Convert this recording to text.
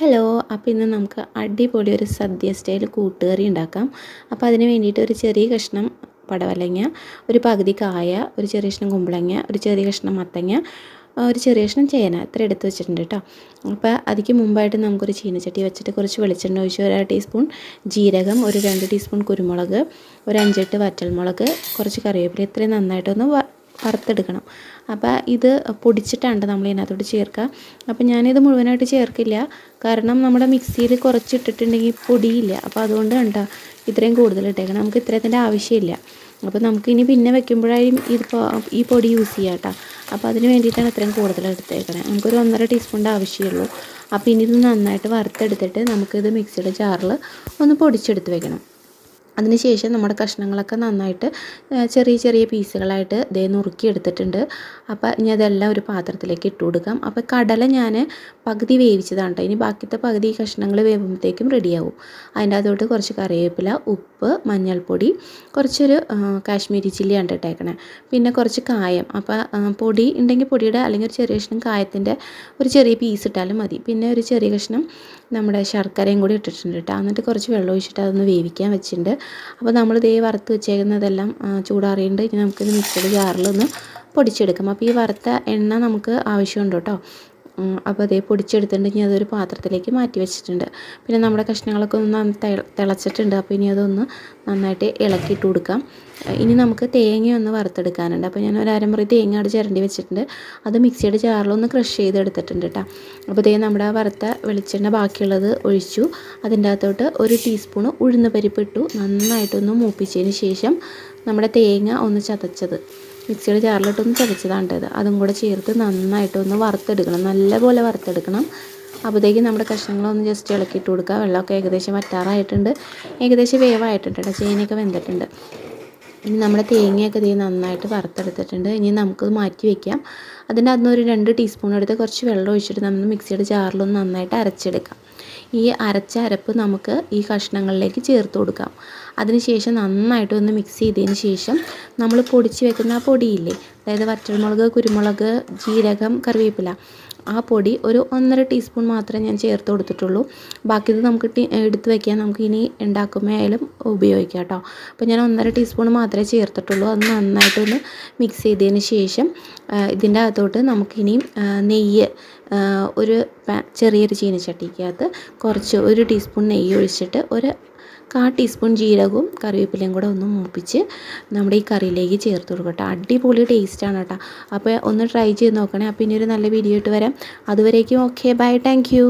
Hello, അപ്പോൾ ഇന്ന് നമുക്ക് അടിപൊളി ഒരു സദ്യ സ്റ്റൈൽ കൂട്ടുകറി ഉണ്ടാക്കാം. അപ്പോൾ അതിന് വേണ്ടിയിട്ട് ഒരു ചെറിയ കഷ്ണം പടവലങ്ങ, ഒരു പകുതി കായ, ഒരു ചെറിയ കഷ്ണം കുമ്പളങ്ങ, ഒരു ചെറിയ കഷ്ണം മത്തങ്ങ, ഒരു ചെറിയ കഷ്ണം ചേന ഇത്ര എടുത്ത് വെച്ചിട്ടുണ്ട് കേട്ടോ. അപ്പോൾ അതിക്ക് മുമ്പായിട്ട് നമുക്കൊരു ചീനച്ചട്ടി വെച്ചിട്ട് കുറച്ച് വെളിച്ചെണ്ണ ഒഴിച്ച് ഒരു 1 ടീസ്പൂൺ ജീരകം, ഒരു 2 ടീസ്പൂൺ കുരുമുളക്, ഒരു 5-8 വറ്റൽമുളക്, കുറച്ച് കറിവേപ്പില ഇത്രയും നന്നായിട്ടൊന്ന് വറുത്തെടുക്കണം. അപ്പോൾ ഇത് പൊടിച്ചിട്ടാണ് നമ്മൾ ഇതിനകത്തോട്ട് ചേർക്കുക. അപ്പോൾ ഞാനിത് മുഴുവനായിട്ട് ചേർക്കില്ല, കാരണം നമ്മുടെ മിക്സിയിൽ കുറച്ചിട്ടിട്ടുണ്ടെങ്കിൽ പൊടിയില്ല. അപ്പോൾ അതുകൊണ്ട് കണ്ടോ ഇത്രയും കൂടുതൽ ഇട്ടേക്കണം. നമുക്ക് ഇത്രത്തിൻ്റെ ആവശ്യമില്ല. അപ്പോൾ നമുക്കിനി പിന്നെ വെക്കുമ്പോഴായും ഇതിപ്പോൾ ഈ പൊടി യൂസ് ചെയ്യാം കേട്ടോ. അപ്പോൾ അതിന് വേണ്ടിയിട്ടാണ് ഇത്രയും കൂടുതൽ എടുത്തേക്കണേ. നമുക്കൊരു 1.5 ടീസ്പൂണിൻ്റെ ആവശ്യമുള്ളൂ. അപ്പോൾ ഇനി ഇത് നന്നായിട്ട് വറുത്തെടുത്തിട്ട് നമുക്കിത് മിക്സിയുടെ ജാറിൽ ഒന്ന് പൊടിച്ചെടുത്ത് വെക്കണം. അതിനുശേഷം നമ്മുടെ കഷ്ണങ്ങളൊക്കെ നന്നായിട്ട് ചെറിയ ചെറിയ പീസുകളായിട്ട് ദേ നുറുക്കി എടുത്തിട്ടുണ്ട്. അപ്പോൾ ഇനി അതെല്ലാം ഒരു പാത്രത്തിലേക്ക് ഇട്ട് കൊടുക്കാം. അപ്പോൾ കടല ഞാൻ പകുതി വേവിച്ചതാണ് കേട്ടോ. ഇനി ബാക്കിത്തെ പകുതി കഷ്ണങ്ങൾ വേവുമ്പോഴത്തേക്കും റെഡിയാവും. അതിൻ്റെ അകത്തോട്ട് കുറച്ച് കറിവേപ്പില, ഉപ്പ്, മഞ്ഞൾപ്പൊടി, കുറച്ചൊരു കാശ്മീരി ചില്ലിയാണ് ഇട്ടേക്കണേ. പിന്നെ കുറച്ച് കായം. അപ്പോൾ പൊടി ഉണ്ടെങ്കിൽ പൊടിയുടെ, അല്ലെങ്കിൽ ഒരു ചെറിയ കഷ്ണം കായത്തിൻ്റെ ഒരു ചെറിയ പീസ് ഇട്ടാലും മതി. പിന്നെ ഒരു ചെറിയ കഷ്ണം നമ്മുടെ ശർക്കരയും കൂടി ഇട്ടിട്ടുണ്ട് കേട്ടോ. എന്നിട്ട് കുറച്ച് വെള്ളം ഒഴിച്ചിട്ട് അതൊന്ന് വേവിക്കാൻ വെച്ചിട്ടുണ്ട്. അപ്പോൾ നമ്മൾ ദേ വറുത്ത് വെച്ചേക്കുന്നതെല്ലാം ചൂടാറിയുണ്ട്. ഇനി നമുക്കിത് മിക്സിയുടെ ജാറിലൊന്ന് പൊടിച്ചെടുക്കാം. അപ്പോൾ ഈ വറുത്ത എണ്ണ നമുക്ക് ആവശ്യമുണ്ട് കേട്ടോ. അപ്പോൾ അതേ പൊടിച്ചെടുത്തിട്ടുണ്ടെങ്കിൽ അതൊരു പാത്രത്തിലേക്ക് മാറ്റി വെച്ചിട്ടുണ്ട്. പിന്നെ നമ്മുടെ കഷ്ണങ്ങളൊക്കെ ഒന്ന് തിളച്ചിട്ടുണ്ട്. അപ്പോൾ ഇനി അതൊന്ന് നന്നായിട്ട് ഇളക്കിയിട്ട് കൊടുക്കാം. ഇനി നമുക്ക് തേങ്ങയൊന്ന് വറുത്തെടുക്കാനുണ്ട്. അപ്പോൾ ഞാൻ ഒരു അരമുറി തേങ്ങ അവിടെ ചിരണ്ടി വെച്ചിട്ടുണ്ട്. അത് മിക്സിയുടെ ജാറിലൊന്ന് ക്രഷ് ചെയ്തെടുത്തിട്ടുണ്ട് കേട്ടോ. അപ്പോൾ ഇതേ നമ്മുടെ വറുത്ത വെളിച്ചെണ്ണ ബാക്കിയുള്ളത് ഒഴിച്ചു. അതിൻ്റെ അകത്തോട്ട് 1 ടീസ്പൂണ് ഉഴുന്ന് പരിപ്പ് ഇട്ടു. നന്നായിട്ടൊന്ന് മൂപ്പിച്ചതിന് ശേഷം നമ്മുടെ തേങ്ങ ഒന്ന് ചതച്ചത് മിക്സിയുടെ ജാറിലിട്ടൊന്ന് ചതച്ചതാണ്ടത് അതും കൂടെ ചേർത്ത് നന്നായിട്ടൊന്ന് വറുത്തെടുക്കണം. നല്ലപോലെ വറുത്തെടുക്കണം. അപ്പോഴത്തേക്കും നമ്മുടെ കഷ്ണങ്ങളൊന്ന് ജസ്റ്റ് ഇളക്കിയിട്ട് കൊടുക്കുക. വെള്ളമൊക്കെ ഏകദേശം വറ്റാറായിട്ടുണ്ട്. ഏകദേശം വേവായിട്ടുണ്ട് കേട്ടോ. ചേനയൊക്കെ വെന്തിട്ടുണ്ട്. ഇനി നമ്മുടെ തേങ്ങയൊക്കെ ഇത് നന്നായിട്ട് വറുത്തെടുത്തിട്ടുണ്ട്. ഇനി നമുക്കത് മാറ്റി വയ്ക്കാം. അതിൻ്റെ അകത്തുനിന്ന് ഒരു 2 ടീസ്പൂൺ എടുത്ത് കുറച്ച് വെള്ളം ഒഴിച്ചിട്ട് നമ്മൾ മിക്സിയുടെ ജാറിലൊന്ന് നന്നായിട്ട് അരച്ചെടുക്കാം. ഈ അരച്ച അരപ്പ് നമുക്ക് ഈ കഷ്ണങ്ങളിലേക്ക് ചേർത്ത് കൊടുക്കാം. അതിനുശേഷം നന്നായിട്ടൊന്ന് മിക്സ് ചെയ്തതിന് ശേഷം നമ്മൾ പൊടിച്ച് വെക്കുന്ന ആ പൊടിയില്ലേ, അതായത് വറ്റൽമുളക്, കുരുമുളക്, ജീരകം, കറിവേപ്പില, ആ പൊടി ഒരു 1.5 ടീസ്പൂൺ മാത്രമേ ഞാൻ ചേർത്ത് കൊടുത്തിട്ടുള്ളൂ. ബാക്കി ഇത് നമുക്ക് എടുത്ത് വയ്ക്കാൻ, നമുക്ക് ഇനി ഉണ്ടാക്കുമ്പോൾ ആയാലും ഉപയോഗിക്കാം കേട്ടോ. അപ്പോൾ ഞാൻ 1.5 ടീസ്പൂൺ മാത്രമേ ചേർത്തിട്ടുള്ളൂ. അത് നന്നായിട്ടൊന്ന് മിക്സ് ചെയ്തതിന് ശേഷം ഇതിൻ്റെ അകത്തോട്ട് നമുക്കിനി നെയ്യ്, ഒരു ചെറിയൊരു ചീനച്ചട്ടിക്കകത്ത് കുറച്ച് 1 ടീസ്പൂൺ നെയ്യ് ഒഴിച്ചിട്ട് ഒരു 1/4 ടീസ്പൂൺ ജീരകവും കറിവേപ്പിലയും കൂടെ ഒന്ന് മൂപ്പിച്ച് നമ്മുടെ ഈ കറിയിലേക്ക് ചേർത്ത് കൊടുക്കട്ടെ. അടിപൊളി ടേസ്റ്റാണ് കേട്ടോ. അപ്പോൾ ഒന്ന് ട്രൈ ചെയ്ത് നോക്കണേ. അപ്പോൾ ഇനി ഒരു നല്ല വീഡിയോ ഇട്ട് വരാം. അതുവരേക്കും ഓക്കെ, ബൈ, താങ്ക് യു.